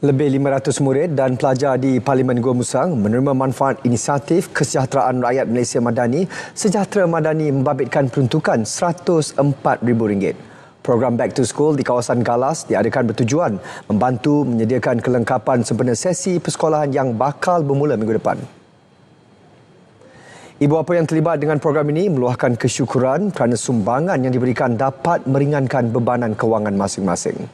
Lebih 500 murid dan pelajar di Parlimen Gua Musang menerima manfaat inisiatif Kesejahteraan Rakyat Malaysia Madani. Sejahtera Madani membabitkan peruntukan RM104,000. Program Back to School di kawasan Galas diadakan bertujuan membantu menyediakan kelengkapan sempena sesi persekolahan yang bakal bermula minggu depan. Ibu bapa yang terlibat dengan program ini meluahkan kesyukuran kerana sumbangan yang diberikan dapat meringankan bebanan kewangan masing-masing.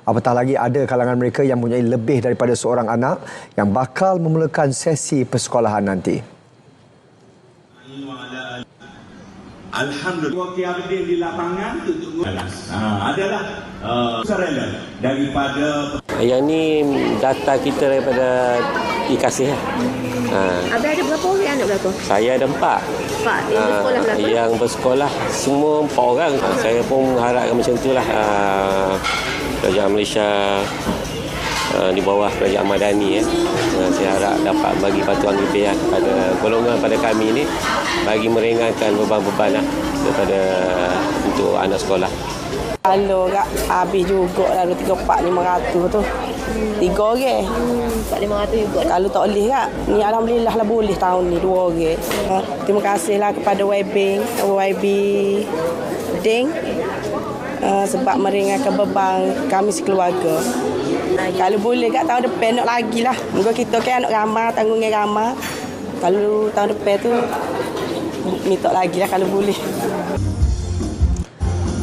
Apatah lagi ada kalangan mereka yang mempunyai lebih daripada seorang anak yang bakal memulakan sesi persekolahan nanti. Alhamdulillah, Wakil di lapangan untuk adalah sukarela daripada yang ni data kita daripada IKASih. Abang ada berapa orang anak berapa? Saya ada 4. Yang bersekolah berapa? Yang bersekolah semua 4 orang. Saya pun harapkan macam itulah. Kerajaan Malaysia di bawah Kerajaan Madani saya harap dapat bagi bantuan lebih kepada golongan pada kami ini bagi meringankan beban-beban kepada untuk anak sekolah. Kalau habis juga lalu 3-4-500 tu. 3 orang. 4-500 juga. Kalau tak boleh kak. Ni alhamdulillah lah boleh tahun ni 2 orang. Terima kasihlah kepada YB Ding. Sebab meringankan beban kami sekeluarga. Kalau boleh kat tahun depan nak lagi lah. Moga kita kan anak ramai, tanggungan ramai. Kalau tahun depan tu minta lagi lah kalau boleh.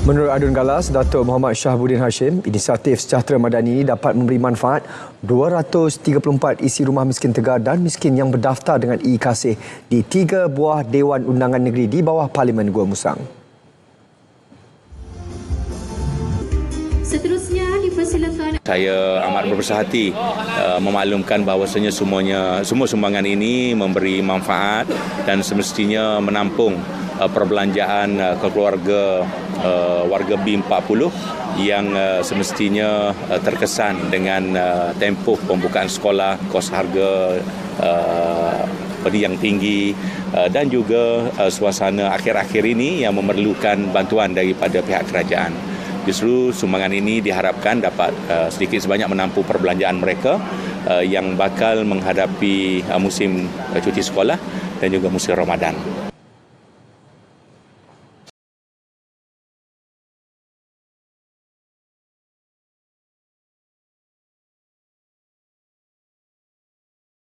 Menurut Adun Galas, Datuk Muhammad Shahbuddin Hashim, inisiatif Sejahtera Madani dapat memberi manfaat 234 isi rumah miskin tegar dan miskin yang berdaftar dengan IKASih di 3 buah Dewan Undangan Negeri di bawah Parlimen Gua Musang. Seterusnya dipersilakan. Saya amat berbesar hati memaklumkan bahawasanya semua sumbangan ini memberi manfaat dan semestinya menampung perbelanjaan keluarga warga B40 yang semestinya terkesan dengan tempoh pembukaan sekolah, kos harga yang tinggi dan juga suasana akhir-akhir ini yang memerlukan bantuan daripada pihak kerajaan. Justru sumbangan ini diharapkan dapat sedikit sebanyak menampung perbelanjaan mereka yang bakal menghadapi musim cuti sekolah dan juga musim Ramadan.